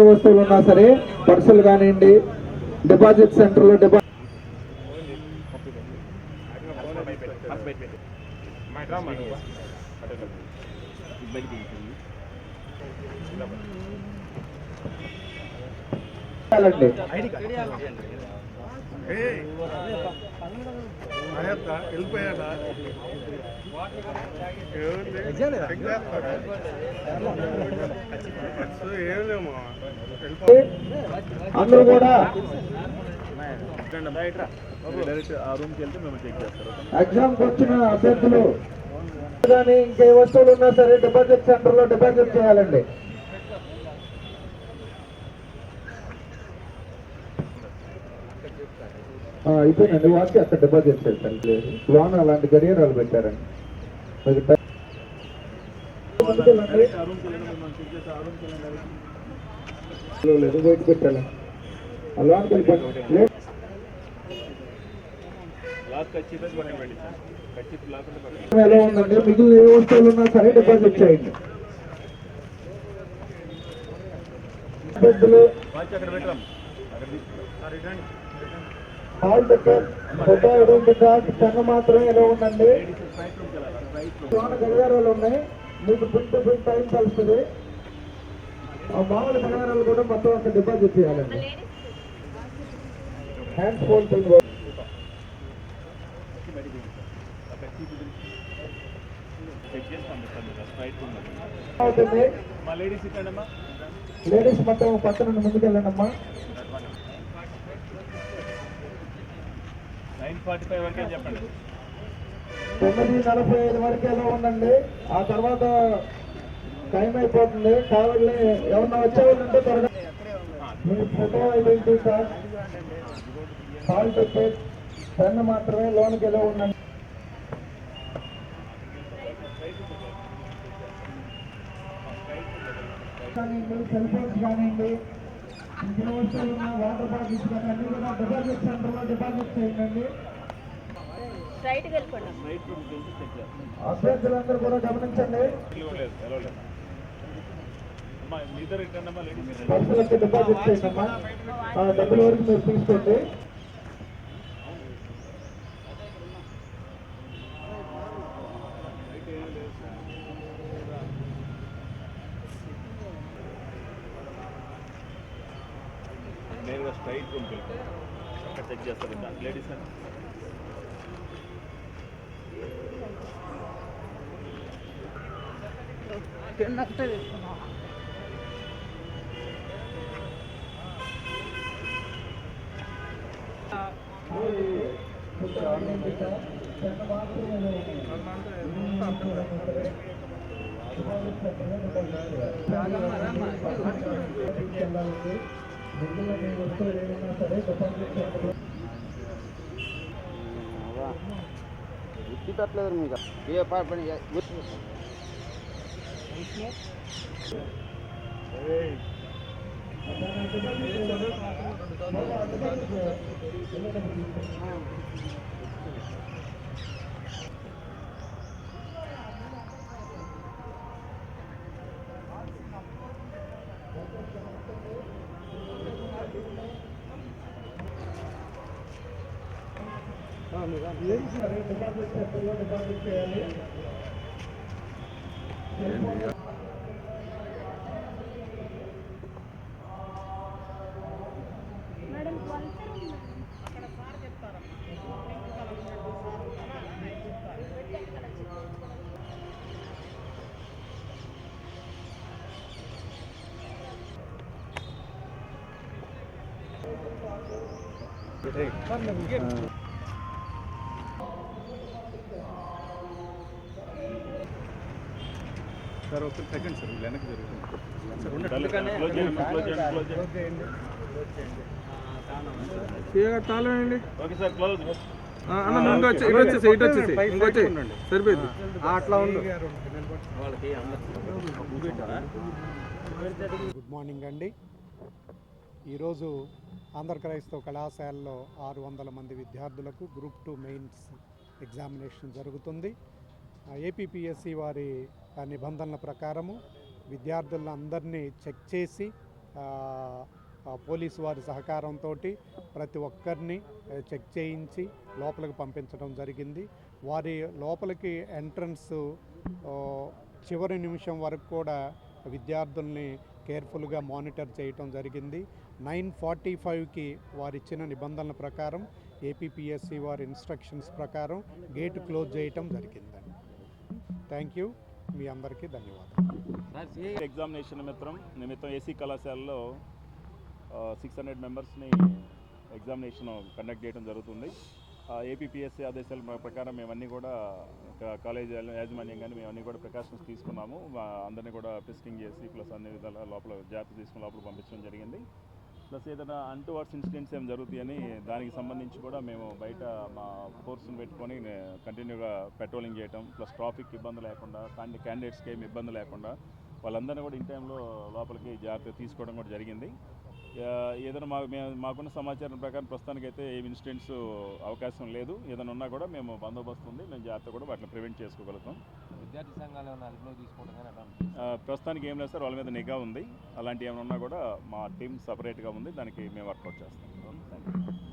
వస్తువులు ఉన్నా సరే పర్సులు కానివ్వండి, డిపాజిట్ సెంటర్లో అందరూ కూడా ఎగ్జామ్కి వచ్చిన అభ్యర్థులు కానీ ఇంకే వస్తువులు ఉన్నా సరే డిపాజిట్ సెంటర్లో డిపాజిట్ చేయాలండి. అయిపోయిందండి, వాటి అక్కడ డిపాజిట్ చేస్తాను. లోన్ అలాంటి గడియారాలు పెట్టారండి. లేదు బయట పెట్టాలి. లోన్కి వెళ్ళిపోయింది. ఎలా ఉందండి, మిగిలిన ఏ వస్తువులు ఉన్నా సరే డిపాజిట్ చేయండి. Hall ticket, photo identity card, pen మాత్రమే ఎలా ఉందండి. లోన గడియారాలు ఉన్నాయి, మీకు ప్రింట్ టైం కలుస్తుంది. ఆ మామూలు గడియారాలు కూడా మొత్తం అక్కడ డిపాజిట్ చేయాలండి. హ్యాండ్ ఫోల్డ్ లేడీస్ మొత్తం పక్క నుండి ముందుకెళ్ళండి అమ్మా. 9:45 వరకు ఎలా ఉందండి. ఆ తర్వాత టైం అయిపోతుంది కాబట్టి ఎవరన్నా వచ్చేవాళ్ళు ఉంటే త్వరగా మీ photo identity card, hall ticket, pen మాత్రమే లోన్కి ఎలా ఉందండి. సెల్ ఫోన్స్ కానివ్వండి, ఇంట్లో వస్తువులు ఉన్న వాటర్ బాటిల్స్ కానీ అన్ని కూడా డిపాజిట్ సెంటర్లో డిపాజిట్ చేయండి. అభ్యర్థులందరూ కూడా గమనించండి. పర్సులకి డిపాజిట్ చేయండి. డబ్బుల వరకు మీరు తీసుకోండి. నేరుగా స్ట్రైట్ రూమ్కి వెళ్తాం, అక్కడ చెక్ చేస్తారు లేడీస్ అని. గుర్తి పెట్టలేదు మీకు ఏ పని డిపాజిట్ చేయాలి. సార్ ఒక సెకండ్ సార్ వెనక్కి జరుగుతుంది తాళండి. Okay sir close. సరిపోయింది అట్లా ఉంది. గుడ్ మార్నింగ్ అండి. ఈరోజు ఆంధ్ర క్రైస్తవ కళాశాలలో 600 మంది విద్యార్థులకు గ్రూప్ 2 మెయిన్స్ ఎగ్జామినేషన్ జరుగుతుంది. ఏపీపీఎస్సీ వారి నిబంధనల ప్రకారము విద్యార్థులందరినీ చెక్ చేసి పోలీసు వారి సహకారంతో ప్రతి ఒక్కరిని చెక్ చేయించి లోపలికి పంపించడం జరిగింది. వారి లోపలికి ఎంట్రన్స్ చివరి నిమిషం వరకు కూడా విద్యార్థుల్ని కేర్ఫుల్గా మానిటర్ చేయటం జరిగింది. 9:45కి వారిచ్చిన నిబంధనల ప్రకారం ఏపీపీఎస్సీ వారి ఇన్స్ట్రక్షన్స్ ప్రకారం గేటు క్లోజ్ చేయటం జరిగిందండి. Thank you. మీ అందరికీ ధన్యవాదాలు. ఎగ్జామినేషన్ నిమిత్తం ఏసీ కళాశాలలో 600 మెంబర్స్ని ఎగ్జామినేషన్ కండక్ట్ చేయడం జరుగుతుంది. ఏపీపీఎస్సీ ఆదేశాల ప్రకారం మేమన్నీ కూడా కాలేజ్ యాజమాన్యం కానీ మేమన్నీ కూడా ప్రికాషన్స్ తీసుకున్నాము. అందరినీ కూడా టెస్టింగ్ చేసి ప్లస్ అన్ని విధాల లోపల జాగ్రత్త తీసుకుని లోపల పంపించడం జరిగింది. ప్లస్ ఏదైనా అన్టువర్డ్స్ ఇన్సిడెంట్స్ ఏమి జరుగుతాయని దానికి సంబంధించి కూడా మేము బయట మా ఫోర్స్ని పెట్టుకొని కంటిన్యూగా పెట్రోలింగ్ చేయటం, ప్లస్ ట్రాఫిక్ ఇబ్బంది లేకుండా క్యాండిడేట్స్కి ఏమి ఇబ్బంది లేకుండా వాళ్ళందరినీ కూడా ఇన్ టైంలో లోపలికి జాగ్రత్త తీసుకోవడం కూడా జరిగింది. ఏదైనా మాకున్న సమాచారం ప్రకారం ప్రస్తుతానికైతే ఏ ఇన్సిడెంట్స్ అవకాశం లేదు. ఏదైనా ఉన్నా కూడా మేము బందోబస్తు ఉంది, మేము జాగ్రత్త కూడా వాటిని ప్రివెంట్ చేసుకోగలుగుతాం. విద్యార్థి సంఘాలు ఏమైనా అదుపులో తీసుకోవడం ప్రస్తుతానికి ఏం లేదు సార్, వాళ్ళ మీద నిఘా ఉంది. అలాంటి ఏమైనా ఉన్నా కూడా మా టీం సపరేట్గా ఉంది, దానికి మేము వర్కౌట్ చేస్తాం. Thank you.